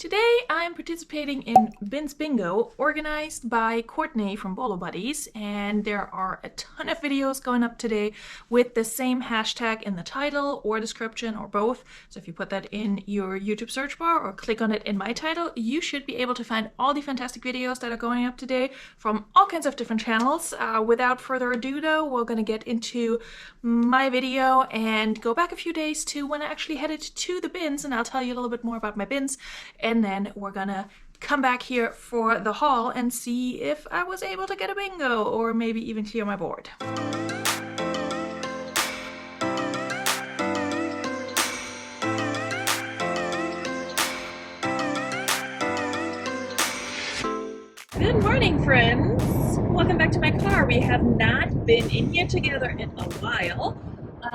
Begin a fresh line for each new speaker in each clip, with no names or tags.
Today I'm participating in BINSBINGO, organized by Courtney from Bolo Buddies, and there are a ton of videos going up today with the same hashtag in the title or description or both. So if you put that in your YouTube search bar or click on it in my title, you should be able to find all the fantastic videos that are going up today from all kinds of different channels. Without further ado though, we're gonna get into my video and go back a few days to when I actually headed to the bins, and I'll tell you a little bit more about my bins. And then we're gonna come back here for the haul and see if I was able to get a bingo or maybe even clear my board. Good morning, friends. Welcome back to my car. We have not been in here together in a while.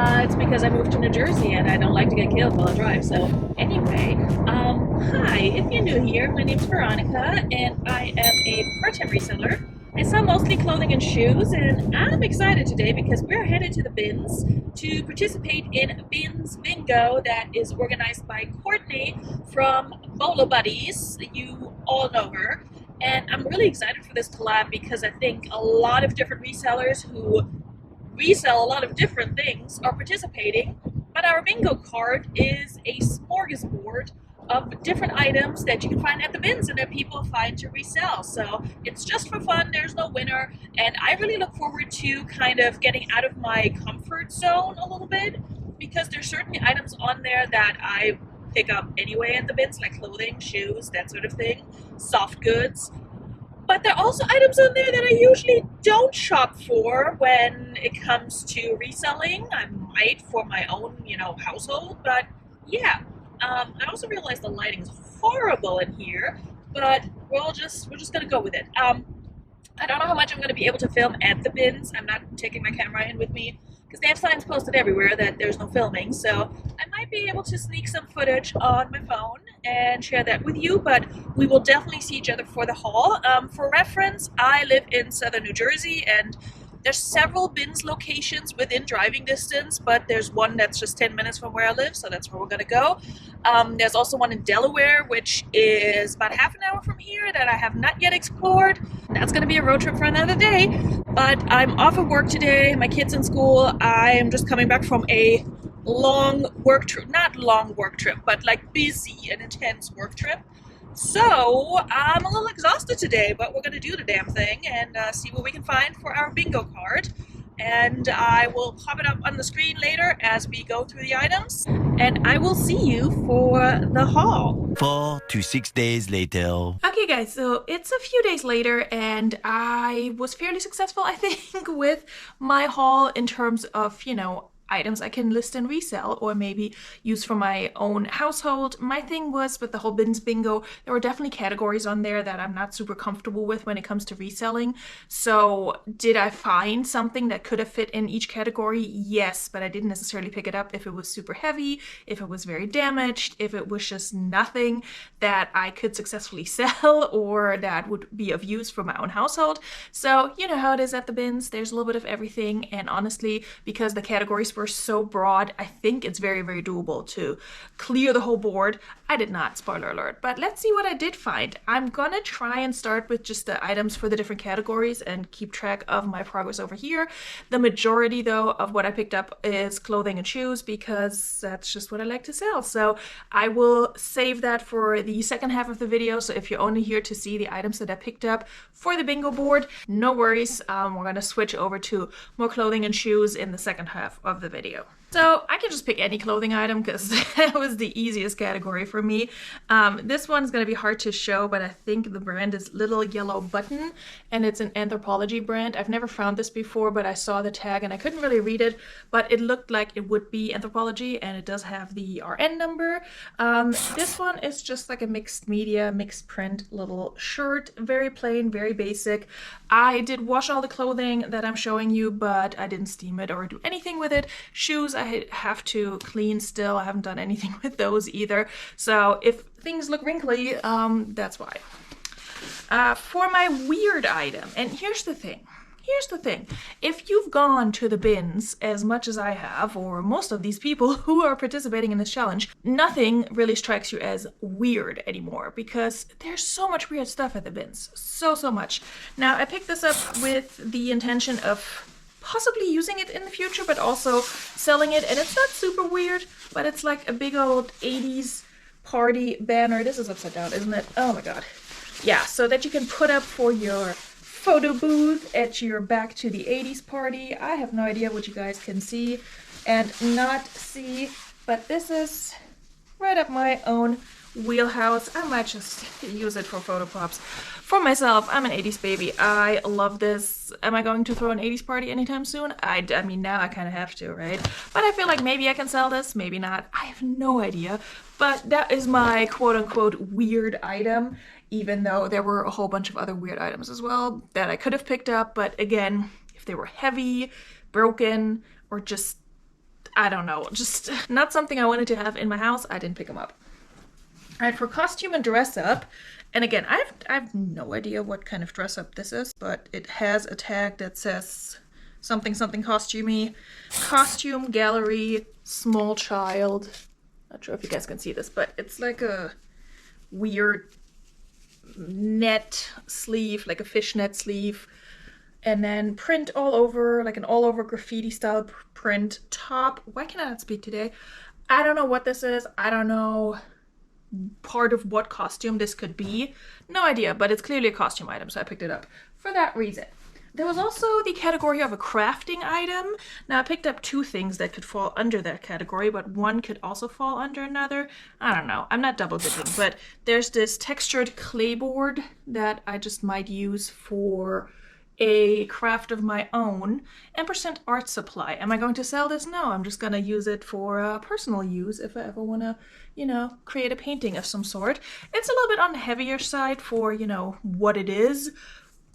It's because I moved to New Jersey and I don't like to get killed while I drive. So anyway, hi, if you're new here, my name's Veronika and I am a part-time reseller. I sell mostly clothing and shoes, and I'm excited today because we're headed to the bins to participate in BINSBINGO that is organized by Courtney from Bolo Buddies. You all know her. And I'm really excited for this collab because I think a lot of different resellers who resell a lot of different things are participating, but our bingo card is a smorgasbord of different items that you can find at the bins and that people find to resell. So it's just for fun, there's no winner, and I really look forward to kind of getting out of my comfort zone a little bit, because there's certainly items on there that I pick up anyway at the bins, like clothing, shoes, that sort of thing, soft goods. But there are also items on there that I usually don't shop for when it comes to reselling. I might for my own, household, but yeah. I also realized the lighting is horrible in here, but we're just gonna go with it. I don't know how much I'm gonna be able to film at the bins. I'm not taking my camera in with me because they have signs posted everywhere that there's no filming, so I might be able to sneak some footage on my phone and share that with you, but we will definitely see each other for the haul. For reference, I live in southern New Jersey, and there's several bins locations within driving distance, but there's one that's just 10 minutes from where I live, so that's where we're gonna go. There's also one in Delaware, which is about half an hour from here, that I have not yet explored. That's gonna be a road trip for another day, but I'm off of work today, my kid's in school. I'm just coming back from a long work trip, not long work trip, but like busy and intense work trip. So I'm a little exhausted today, but we're gonna do the damn thing and see what we can find for our bingo card. And I will pop it up on the screen later as we go through the items, and I will see you for the haul.
4 to 6 days later.
Okay guys, so it's a few days later and I was fairly successful, I think, with my haul in terms of, items I can list and resell or maybe use for my own household. My thing was with the whole BINSBINGO, there were definitely categories on there that I'm not super comfortable with when it comes to reselling. So did I find something that could have fit in each category? Yes, but I didn't necessarily pick it up if it was super heavy, if it was very damaged, if it was just nothing that I could successfully sell or that would be of use for my own household. So you know how it is at the bins, there's a little bit of everything, and honestly, because the categories were so broad, I think it's very, very doable to clear the whole board. I did not, spoiler alert, but let's see what I did find. I'm gonna try and start with just the items for the different categories and keep track of my progress over here. The majority though of what I picked up is clothing and shoes because that's just what I like to sell. So I will save that for the second half of the video. So if you're only here to see the items that I picked up for the bingo board, no worries. We're gonna switch over to more clothing and shoes in the second half of the video. So I can just pick any clothing item because that was the easiest category for me. This one's going to be hard to show, but I think the brand is Little Yellow Button, and it's an Anthropologie brand. I've never found this before, but I saw the tag and I couldn't really read it, but it looked like it would be Anthropologie, and it does have the RN number. This one is just like a mixed media, mixed print little shirt, very plain, very basic. I did wash all the clothing that I'm showing you, but I didn't steam it or do anything with it. Shoes I have to clean still. I haven't done anything with those either. So if things look wrinkly, that's why. For my weird item, and here's the thing. here's the thing. If you've gone to the bins as much as I have, or most of these people who are participating in this challenge, nothing really strikes you as weird anymore because there's so much weird stuff at the bins. So much. Now, I picked this up with the intention of possibly using it in the future, but also selling it. And it's not super weird, but it's like a big old 80s party banner. This is upside down, isn't it? Oh my god. Yeah, so that you can put up for your photo booth at your back to the 80s party. I have no idea what you guys can see and not see, but this is right up my own wheelhouse. I might just use it for photo props. For myself, I'm an 80s baby. I love this. Am I going to throw an 80s party anytime soon? I mean, now I kind of have to, right? But I feel like maybe I can sell this, maybe not. I have no idea. But that is my quote-unquote weird item, even though there were a whole bunch of other weird items as well that I could have picked up. But again, if they were heavy, broken, or just, I don't know, just not something I wanted to have in my house, I didn't pick them up. All right, for costume and dress up, and again, I have no idea what kind of dress up this is, but it has a tag that says something costumey. Costume gallery, small child. Not sure if you guys can see this, but it's like a weird net sleeve, like a fishnet sleeve. And then print all over, like an all over graffiti style print top. Why can I not speak today? I don't know what this is. I don't know part of what costume this could be. No idea, but it's clearly a costume item, so I picked it up for that reason. There was also the category of a crafting item. Now, I picked up two things that could fall under that category, but one could also fall under another. I don't know. I'm not double dipping, but there's this textured clay board that I just might use for a craft of my own. Ampersand art supply. Am I going to sell this? No, I'm just going to use it for personal use if I ever want to, you know, create a painting of some sort. It's a little bit on the heavier side for, you know, what it is.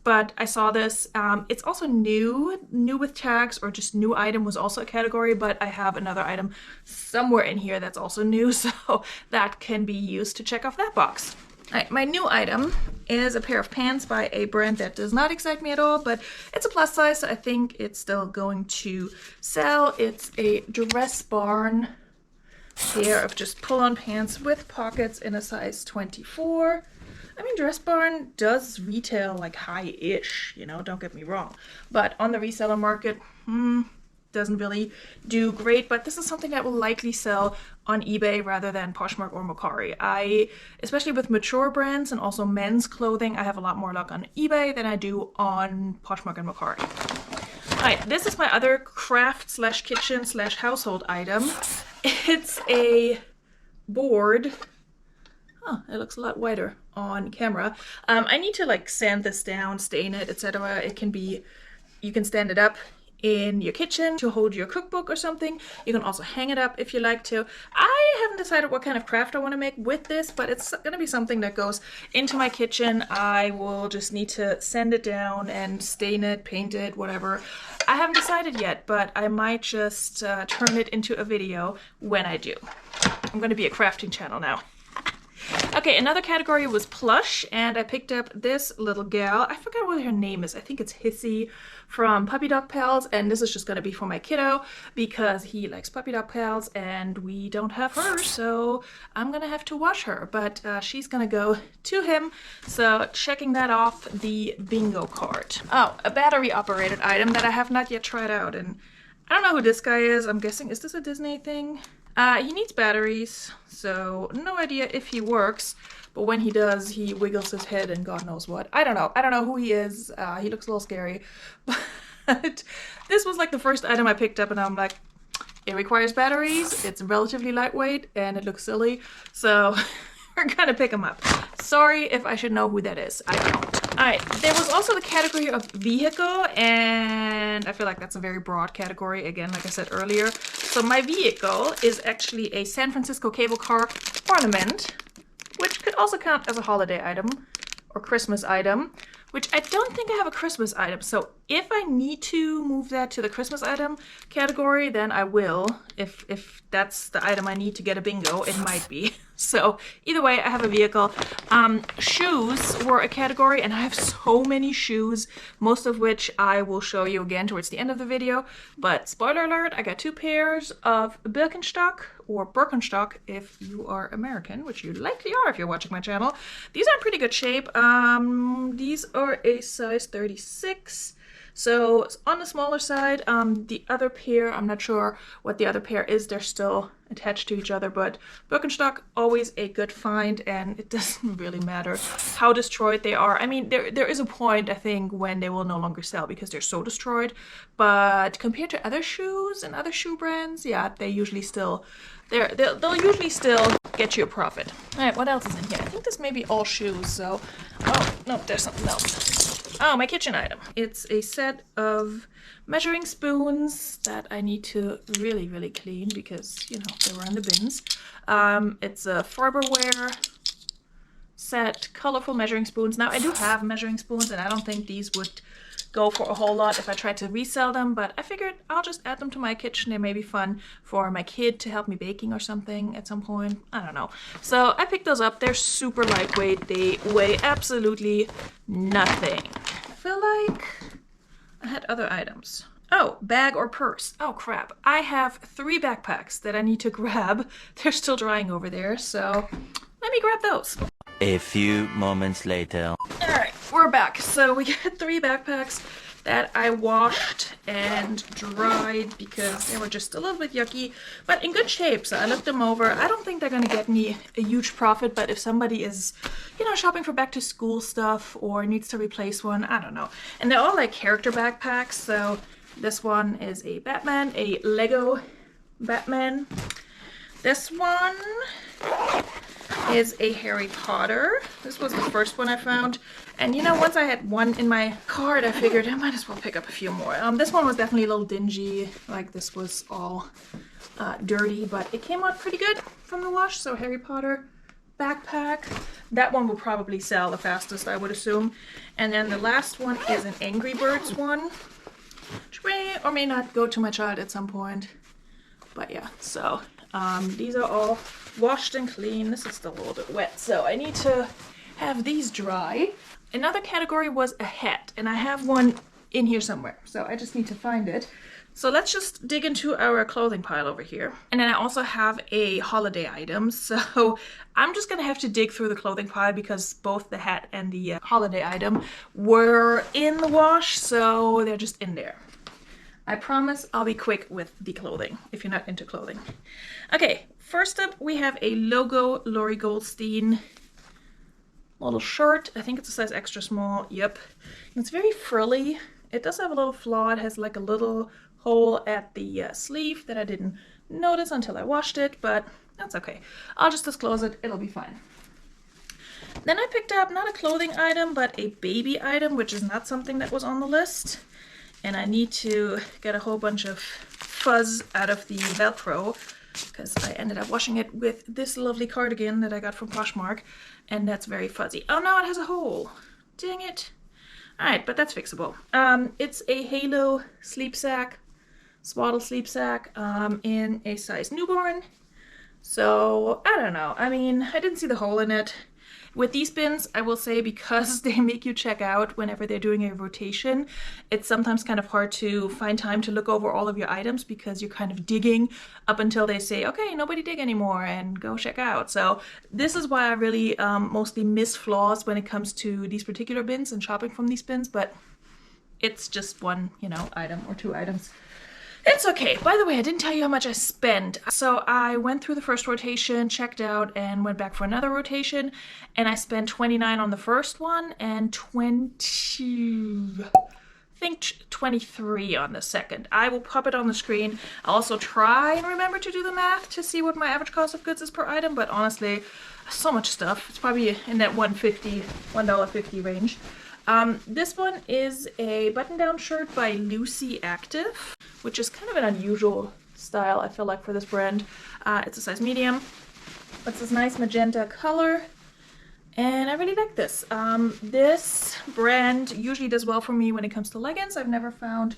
But I saw this. It's also new with tags, or just new item was also a category, but I have another item somewhere in here that's also new, so that can be used to check off that box. All right, my new item is a pair of pants by a brand that does not excite me at all, but it's a plus size, so I think it's still going to sell. It's a Dress Barn pair of just pull-on pants with pockets in a size 24. I mean, Dress Barn does retail like high-ish, you know, don't get me wrong. But on the reseller market, doesn't really do great. But this is something that will likely sell on eBay rather than Poshmark or Mercari. Especially with mature brands and also men's clothing, I have a lot more luck on eBay than I do on Poshmark and Mercari. Alright, this is my other craft slash kitchen slash household item. It's a board. Oh, it looks a lot whiter on camera. I need to like sand this down, stain it, etc. It can be, you can stand it up in your kitchen to hold your cookbook or something. You can also hang it up if you like to. I haven't decided what kind of craft I want to make with this, but it's going to be something that goes into my kitchen. I will just need to sand it down and stain it, paint it, whatever. I haven't decided yet, but I might just turn it into a video when I do. I'm going to be a crafting channel now. Okay, another category was plush, and I picked up this little gal. I forgot what her name is. I think it's Hissy from Puppy Dog Pals, and this is just going to be for my kiddo because he likes Puppy Dog Pals and we don't have her, so I'm going to have to wash her, but she's going to go to him. So checking that off the bingo card. Oh, a battery operated item that I have not yet tried out, and I don't know who this guy is. I'm guessing, is this a Disney thing? He needs batteries, so no idea if he works, but when he does, he wiggles his head and God knows what. I don't know. I don't know who he is. He looks a little scary, but this was like the first item I picked up and I'm like, it requires batteries, it's relatively lightweight, and it looks silly, so we're gonna pick him up. Sorry if I should know who that is. I don't. Alright, there was also the category of vehicle, and I feel like that's a very broad category, again, like I said earlier. So my vehicle is actually a San Francisco cable car ornament, which could also count as a holiday item or Christmas item, which I don't think I have a Christmas item. So if I need to move that to the Christmas item category, then I will. If that's the item I need to get a bingo, it might be. So either way, I have a vehicle. Shoes were a category, and I have so many shoes, most of which I will show you again towards the end of the video. But spoiler alert, I got 2 pairs of Birkenstock, or Birkenstock if you are American, which you likely are if you're watching my channel. These are in pretty good shape. These are a size 36. So on the smaller side. The other pair, I'm not sure what the other pair is. They're still attached to each other, but Birkenstock, always a good find, and it doesn't really matter how destroyed they are. I mean, there is a point, I think, when they will no longer sell because they're so destroyed, but compared to other shoes and other shoe brands, yeah, they usually still, they'll usually still get you a profit. All right, what else is in here? I think this may be all shoes, so, oh, no, there's something else. Oh, my kitchen item. It's a set of measuring spoons that I need to really, really clean because, you know, they were in the bins. It's a Farberware set, colorful measuring spoons. Now, I do have measuring spoons, and I don't think these would go for a whole lot if I tried to resell them, but I figured I'll just add them to my kitchen. They may be fun for my kid to help me baking or something at some point. I don't know. So I picked those up. They're super lightweight. They weigh absolutely nothing. I feel like I had other items. Oh, bag or purse. Oh crap. I have 3 backpacks that I need to grab. They're still drying over there, so let me grab those.
A few moments later.
Alright, we're back. So we got 3 backpacks that I washed and dried because they were just a little bit yucky, but in good shape. So I looked them over. I don't think they're going to get me a huge profit, but if somebody is, you know, shopping for back to school stuff or needs to replace one, I don't know. And they're all like character backpacks. So this one is a Batman, a Lego Batman. This one is a Harry Potter. This was the first one I found. And you know, once I had one in my cart, I figured I might as well pick up a few more. This one was definitely a little dingy. Like this was all dirty, but it came out pretty good from the wash. So Harry Potter backpack. That one will probably sell the fastest, I would assume. And then the last one is an Angry Birds one, which may or may not go to my child at some point. But yeah, so these are all washed and clean. This is still a little bit wet, so I need to have these dry. Another category was a hat, and I have one in here somewhere, so I just need to find it. So let's just dig into our clothing pile over here. And then I also have a holiday item, so I'm just gonna have to dig through the clothing pile because both the hat and the holiday item were in the wash, so they're just in there. I promise I'll be quick with the clothing if you're not into clothing. Okay, first up we have a logo Lori Goldstein little shirt. I think it's a size extra small. Yep. It's very frilly. It does have a little flaw. It has like a little hole at the sleeve that I didn't notice until I washed it, but that's okay. I'll just disclose it. It'll be fine. Then I picked up not a clothing item, but a baby item, which is not something that was on the list. And I need to get a whole bunch of fuzz out of the Velcro because I ended up washing it with this lovely cardigan that I got from Poshmark, and that's very fuzzy. Oh no, it has a hole. Dang it. Alright, but that's fixable. It's a Halo sleep sack, swaddle sleep sack, in a size newborn. So, I don't know. I mean, I didn't see the hole in it. With these bins, I will say, because they make you check out whenever they're doing a rotation, it's sometimes kind of hard to find time to look over all of your items because you're kind of digging up until they say, okay, nobody dig anymore and go check out. So this is why I really mostly miss flaws when it comes to these particular bins and shopping from these bins, but it's just one, you know, item or 2 items. It's okay. By the way, I didn't tell you how much I spent. So I went through the first rotation, checked out, and went back for another rotation. And I spent $29 on the first one and 23 on the second. I will pop it on the screen. I'll also try and remember to do the math to see what my average cost of goods is per item. But honestly, so much stuff. It's probably in that $1.50 range. This one is a button-down shirt by Lucy Active, which is kind of an unusual style, I feel like, for this brand. It's a size medium. It's this nice magenta color. And I really like this. This brand usually does well for me when it comes to leggings. I've never found...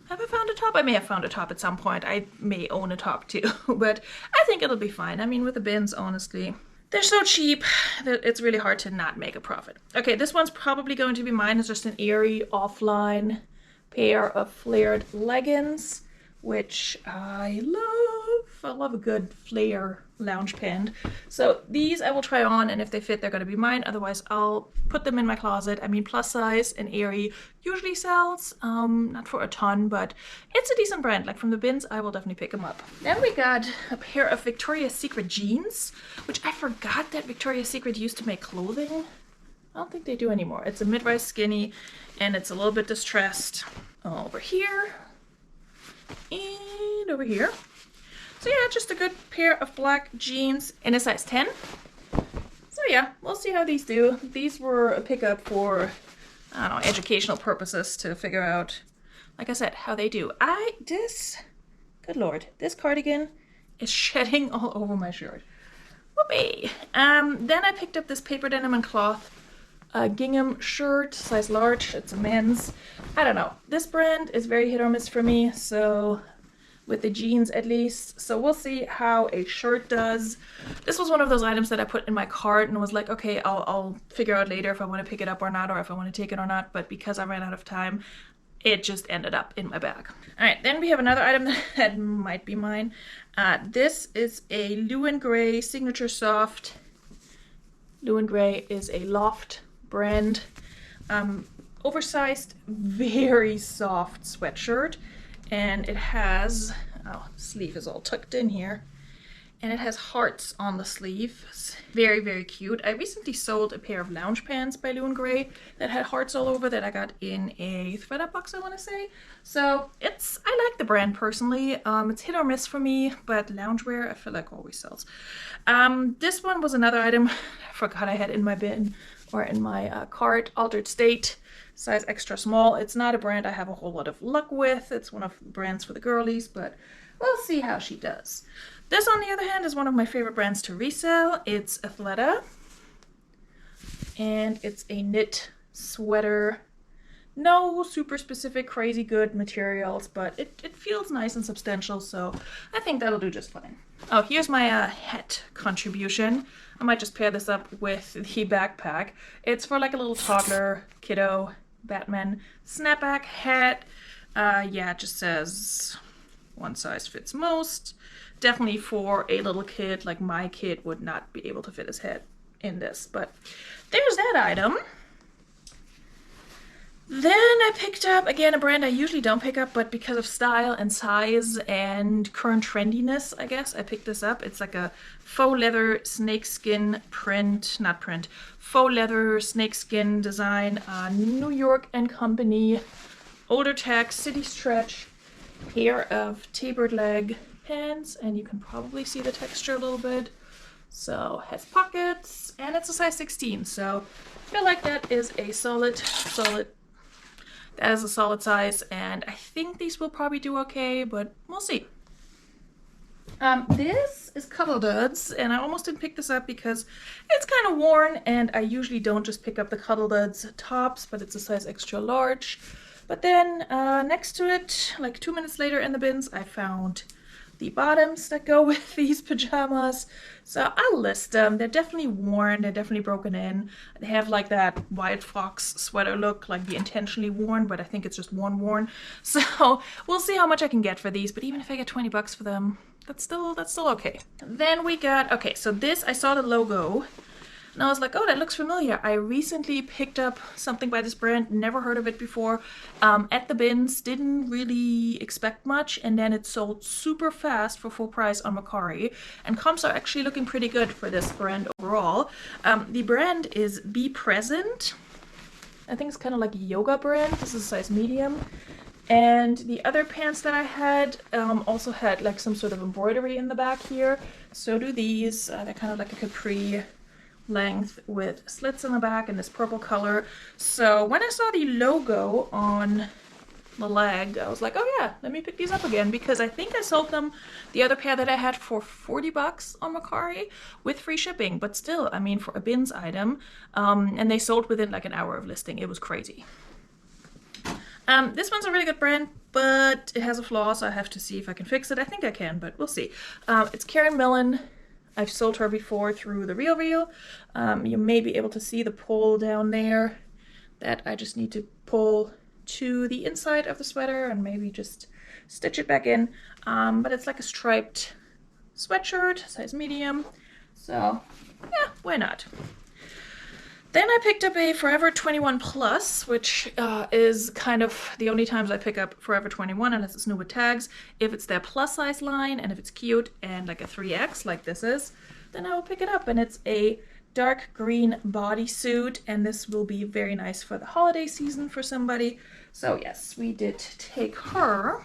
Have I found a top? I may have found a top at some point. I may own a top too, but I think it'll be fine. I mean, with the bins, honestly, they're so cheap that it's really hard to not make a profit. Okay, this one's probably going to be mine. It's just an airy offline pair of flared leggings, which I love. I love a good flare lounge pant. So these I will try on, and if they fit, they're going to be mine. Otherwise, I'll put them in my closet. I mean, plus size and airy usually sells, not for a ton, but it's a decent brand. Like from the bins, I will definitely pick them up. Then we got a pair of Victoria's Secret jeans, which I forgot that Victoria's Secret used to make clothing. I don't think they do anymore. It's a mid-rise skinny, and it's a little bit distressed over here and over here. So yeah, just a good pair of black jeans in a size 10. So yeah, we'll see how these do. These were a pickup for, I don't know, educational purposes to figure out, like I said, how they do. Good lord, this cardigan is shedding all over my shirt. Whoopee. Then I picked up this paper denim and cloth gingham shirt, size large. It's a men's. I don't know. This brand is very hit or miss for me, so with the jeans at least. So we'll see how a shirt does. This was one of those items that I put in my cart and was like, okay, I'll figure out later if I want to pick it up or not, or if I want to take it or not. But because I ran out of time, it just ended up in my bag. All right, then we have another item that might be mine. This is a Lou & Grey Signature Soft. Lou & Grey is a loft brand. Oversized, very soft sweatshirt. And it has, oh, sleeve is all tucked in here. And it has hearts on the sleeve. It's very, very cute. I recently sold a pair of lounge pants by Lou & Grey that had hearts all over that I got in a thredUP box, I want to say. So I like the brand personally. It's hit or miss for me, but loungewear I feel like always sells. This one was another item I forgot I had in my bin or in my cart. Altered State, size extra small. It's not a brand I have a whole lot of luck with. It's one of the brands for the girlies, but we'll see how she does. This, on the other hand, is one of my favorite brands to resell. It's Athleta, and it's a knit sweater. No super specific crazy good materials, but it feels nice and substantial, so I think that'll do just fine. Oh, here's my hat contribution. I might just pair this up with the backpack. It's for like a little toddler, kiddo, Batman snapback hat. Yeah, it just says one size fits most. Definitely for a little kid, like my kid would not be able to fit his head in this, but there's that item. Then I picked up, again, a brand I usually don't pick up, but because of style and size and current trendiness, I guess, I picked this up. It's like a faux leather snakeskin faux leather snakeskin design, New York & Company, older tech, city stretch, pair of tapered leg pants, and you can probably see the texture a little bit. So has pockets, and it's a size 16, so I feel like that is a solid size, and I think these will probably do okay, but we'll see. This is Cuddle Duds, and I almost didn't pick this up because it's kind of worn, and I usually don't just pick up the Cuddle Duds tops, but it's a size extra large. But then next to it, like 2 minutes later in the bins, I found the bottoms that go with these pajamas. So I'll list them. They're definitely worn. They're definitely broken in. They have like that White Fox sweater look, like the intentionally worn, but I think it's just worn. So we'll see how much I can get for these. But even if I get 20 bucks for them, that's still okay. Then we got, okay, so this, I saw the logo and I was like, oh, that looks familiar. I recently picked up something by this brand, never heard of it before, at the bins, didn't really expect much, and then it sold super fast for full price on Mercari, and comps are actually looking pretty good for this brand overall. The brand is Be Present. I think it's kind of like a yoga brand. This is a size medium. And the other pants that I had also had like some sort of embroidery in the back here. So do these. They're kind of like a capri length with slits in the back in this purple color. So when I saw the logo on the leg, I was like, oh yeah, let me pick these up again, because I think I sold them, the other pair that I had, for 40 bucks on Mercari with free shipping. But still, I mean, for a bins item, and they sold within like an hour of listing. It was crazy. This one's a really good brand, but it has a flaw, so I have to see if I can fix it. I think I can, but we'll see. It's Karen Millen. I've sold her before through the Real Real. You may be able to see the pull down there that I just need to pull to the inside of the sweater and maybe just stitch it back in. But it's like a striped sweatshirt, size medium. So yeah, why not? Then I picked up a Forever 21 Plus, which is kind of the only times I pick up Forever 21 unless it's new with tags. If it's their plus size line and if it's cute and like a 3X like this is, then I will pick it up. And it's a dark green bodysuit, and this will be very nice for the holiday season for somebody. So yes, we did take her.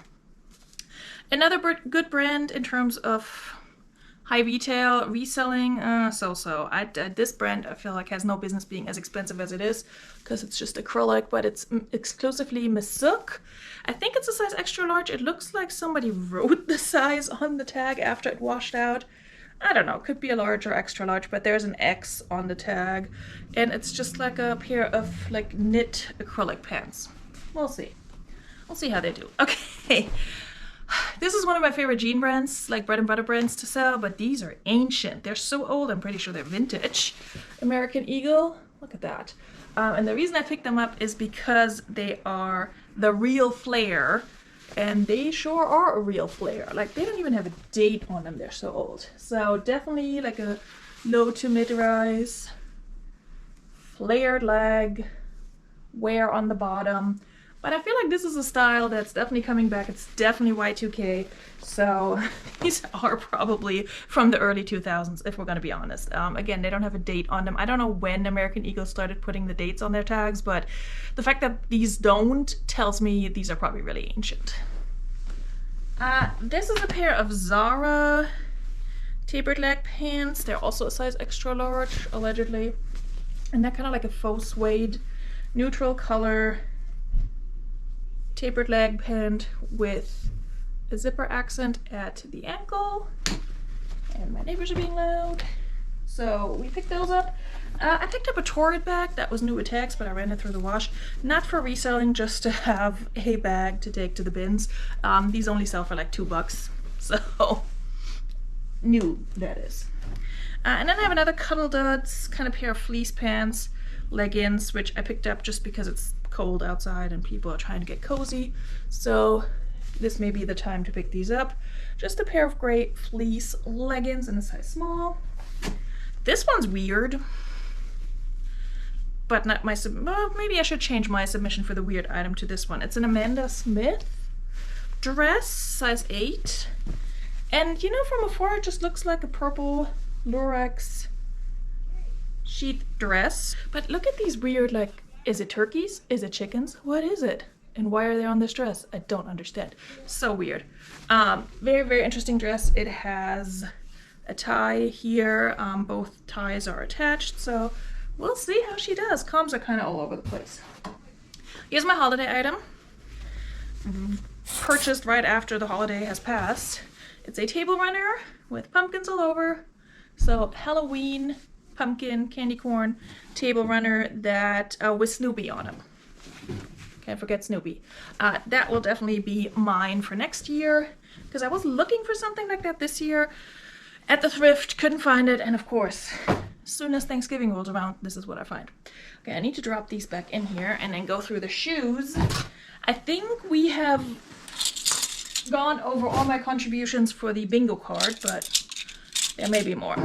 Another good brand in terms of high retail, reselling, so-so. This brand I feel like has no business being as expensive as it is, because it's just acrylic, but it's exclusively Misuk. I think it's a size extra large. It looks like somebody wrote the size on the tag after it washed out. I don't know, could be a large or extra large, but there's an X on the tag, and it's just like a pair of like knit acrylic pants. We'll see. We'll see how they do. Okay. This is one of my favorite jean brands, like bread and butter brands to sell, but these are ancient. They're so old, I'm pretty sure they're vintage. American Eagle, look at that. And the reason I picked them up is because they are the real flare, and they sure are a real flare. Like, they don't even have a date on them, they're so old. So definitely like a low to mid-rise, flared leg, wear on the bottom. But I feel like this is a style that's definitely coming back. It's definitely Y2K. So these are probably from the early 2000s, if we're going to be honest. Again, they don't have a date on them. I don't know when American Eagle started putting the dates on their tags, but the fact that these don't tells me these are probably really ancient. This is a pair of Zara tapered leg pants. They're also a size extra large, allegedly. And they're kind of like a faux suede, neutral color tapered leg pant with a zipper accent at the ankle. And my neighbors are being loud. So we picked those up. I picked up a Torrid bag that was new with tags, but I ran it through the wash. Not for reselling, just to have a bag to take to the bins. These only sell for like $2, so new, that is. And then I have another Cuddle Duds kind of pair of fleece pants, leggings, which I picked up just because it's cold outside and people are trying to get cozy. So this may be the time to pick these up. Just a pair of gray fleece leggings in a size small. This one's weird, but not my well, maybe I should change my submission for the weird item to this one. It's an Amanda Smith dress, size 8. And you know, from afar it just looks like a purple lurex sheath dress. But look at these weird, like, is it turkeys? Is it chickens? What is it? And why are they on this dress? I don't understand. So weird. Very, very interesting dress. It has a tie here. Both ties are attached. So we'll see how she does. Combs are kind of all over the place. Here's my holiday item. Purchased right after the holiday has passed. It's a table runner with pumpkins all over. So Halloween pumpkin candy corn table runner that with Snoopy on them. Can't forget Snoopy. That will definitely be mine for next year, because I was looking for something like that this year at the thrift, couldn't find it, and of course, as soon as Thanksgiving rolls around, this is what I find. Okay, I need to drop these back in here and then go through the shoes. I think we have gone over all my contributions for the bingo card, but there may be more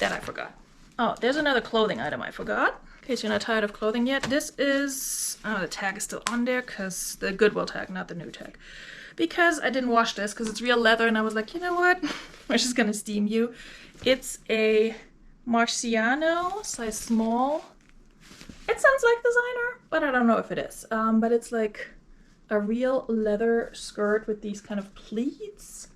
that I forgot. Oh, there's another clothing item I forgot, in case you're not tired of clothing yet. This is, oh, the tag is still on there, because the Goodwill tag, not the new tag. Because I didn't wash this, because it's real leather, and I was like, you know what? We're just gonna steam you. It's a Marciano, size small. It sounds like designer, but I don't know if it is. But it's like a real leather skirt with these kind of pleats,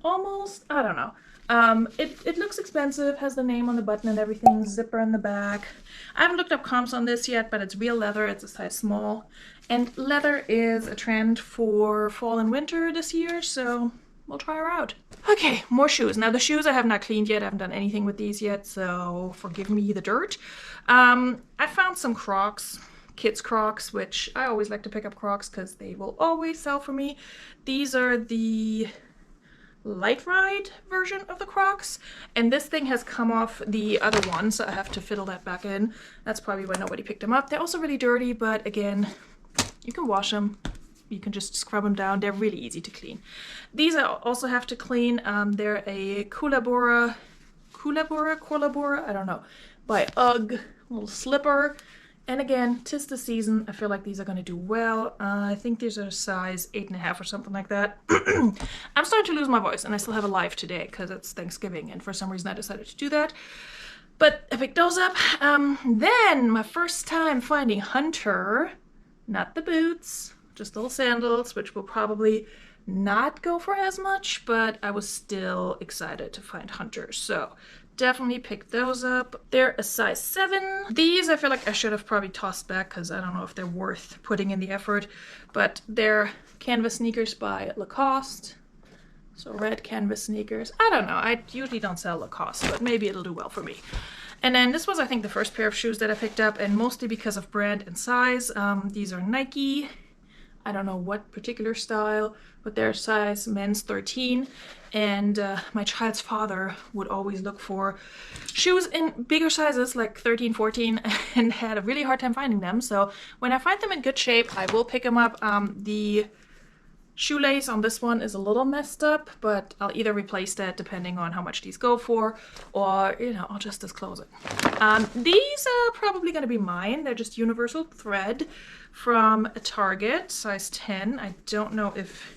almost. I don't know. It looks expensive, has the name on the button and everything, zipper in the back. I haven't looked up comps on this yet, but it's real leather, it's a size small. And leather is a trend for fall and winter this year, so we'll try her out. Okay, more shoes. Now the shoes I have not cleaned yet, I haven't done anything with these yet, so forgive me the dirt. I found some Crocs. Kids Crocs, which I always like to pick up Crocs because they will always sell for me. These are the Light Ride version of the Crocs, and this thing has come off the other one, so I have to fiddle that back in. That's probably why nobody picked them up. They're also really dirty, but again, you can wash them. You can just scrub them down. They're really easy to clean. These I also have to clean. They're a Collabora, I don't know, by UGG little slipper. And again, 'tis the season. I feel like these are going to do well. I think these are size 8.5 or something like that. I'm starting to lose my voice, and I still have a live today because it's Thanksgiving, and for some reason I decided to do that. But I picked those up. Then my first time finding Hunter, not the boots, just little sandals, which will probably not go for as much, but I was still excited to find Hunter. So definitely picked those up. They're a size 7. These I feel like I should have probably tossed back because I don't know if they're worth putting in the effort, but they're canvas sneakers by Lacoste. So red canvas sneakers. I don't know, I usually don't sell Lacoste, but maybe it'll do well for me. And then this was, I think, the first pair of shoes that I picked up, and mostly because of brand and size. These are Nike. I don't know what particular style, but they're size men's 13. And my child's father would always look for shoes in bigger sizes, like 13, 14, and had a really hard time finding them. So when I find them in good shape, I will pick them up. The shoelace on this one is a little messed up, but I'll either replace that depending on how much these go for, or, you know, I'll just disclose it. These are probably going to be mine. They're just universal thread from Target, size 10. I don't know if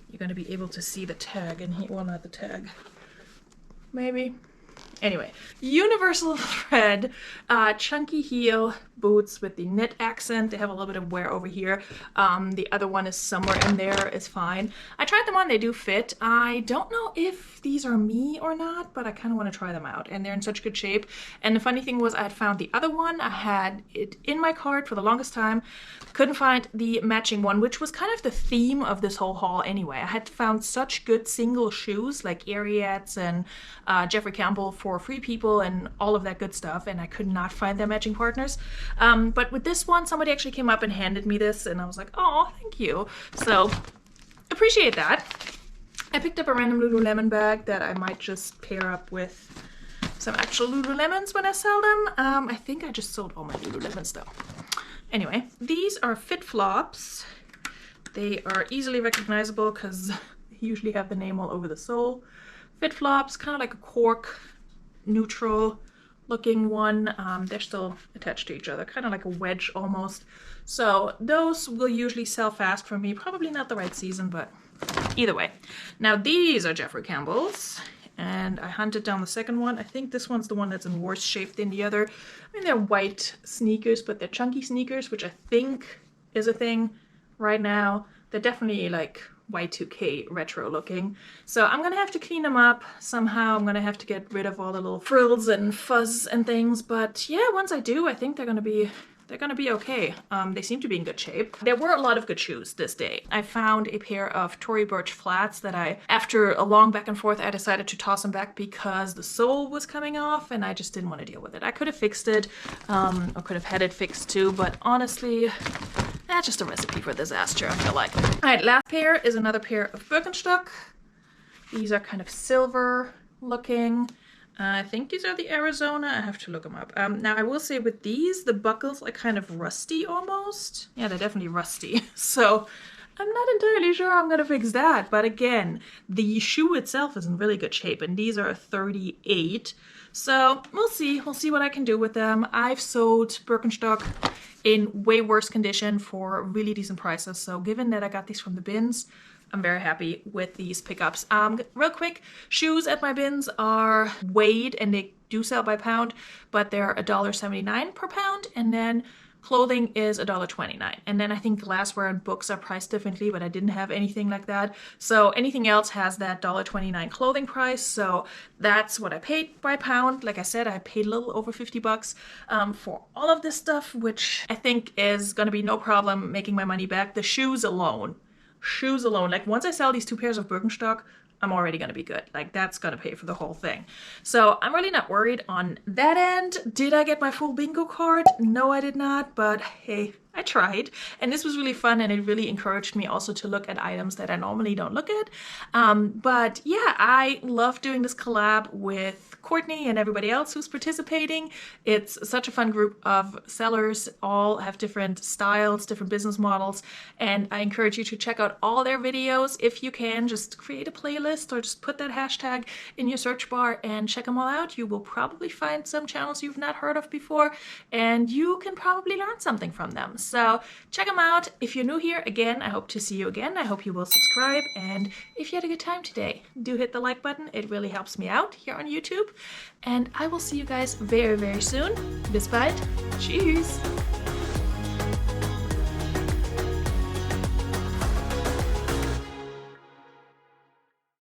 you're going to be able to see the tag in here. Well, not the tag. Maybe. Anyway, universal thread, chunky heel boots with the knit accent. They have a little bit of wear over here. The other one is somewhere in there, is fine. I tried them on, they do fit. I don't know if these are me or not, but I kind of want to try them out, and they're in such good shape. And the funny thing was, I had found the other one. I had it in my cart for the longest time. Couldn't find the matching one, which was kind of the theme of this whole haul anyway. I had found such good single shoes like Ariats and Jeffrey Campbell for Free People and all of that good stuff, and I could not find their matching partners. But with this one, somebody actually came up and handed me this, and I was like, oh, thank you. So appreciate that. I picked up a random Lululemon bag that I might just pair up with some actual Lululemons when I sell them. I think I just sold all my Lululemons though. Anyway, these are Fit Flops. They are easily recognizable because they usually have the name all over the sole. Fit Flops, kind of like a cork neutral looking one. They're still attached to each other, kind of like a wedge almost. So those will usually sell fast for me. Probably not the right season, but either way. Now these are Jeffrey Campbell's, and I hunted down the second one. I think this one's the one that's in worse shape than the other. I mean, they're white sneakers, but they're chunky sneakers, which I think is a thing right now. They're definitely like Y2K retro looking. So I'm gonna have to clean them up somehow. I'm gonna have to get rid of all the little frills and fuzz and things. But yeah, once I do, I think they're gonna be okay. They seem to be in good shape. There were a lot of good shoes this day. I found a pair of Tory Burch flats that after a long back and forth, I decided to toss them back because the sole was coming off and I just didn't want to deal with it. I could have fixed it, or could have had it fixed too, but honestly, that's just a recipe for disaster, I feel like. All right, last pair is another pair of Birkenstock. These are kind of silver looking. I think these are the Arizona. I have to look them up. Now, I will say with these, the buckles are kind of rusty almost. Yeah, they're definitely rusty. So I'm not entirely sure how I'm going to fix that. But again, the shoe itself is in really good shape. And these are a 38. So we'll see. We'll see what I can do with them. I've sold Birkenstock in way worse condition for really decent prices. So given that I got these from the bins, I'm very happy with these pickups. Real quick, shoes at my bins are weighed and they do sell by pound, but they're $1.79 per pound. And then Clothing is $1.29. And then I think glassware and books are priced differently, but I didn't have anything like that. So anything else has that $1.29 clothing price. So that's what I paid by pound. Like I said, I paid a little over 50 bucks for all of this stuff, which I think is going to be no problem making my money back. The shoes alone, like once I sell these 2 pairs of Birkenstock, I'm already going to be good. Like that's going to pay for the whole thing. So I'm really not worried on that end. Did I get my full bingo card? No, I did not, but hey, I tried, and this was really fun, and it really encouraged me also to look at items that I normally don't look at. But yeah, I love doing this collab with Courtney and everybody else who's participating. It's such a fun group of sellers, all have different styles, different business models, and I encourage you to check out all their videos. If you can, just create a playlist or just put that hashtag in your search bar and check them all out. You will probably find some channels you've not heard of before, and you can probably learn something from them. So check them out. If you're new here, again, I hope to see you again. I hope you will subscribe, and if you had a good time today, do hit the like button. It really helps me out here on YouTube, and I will see you guys very, very soon. Bis bald. Tschüss.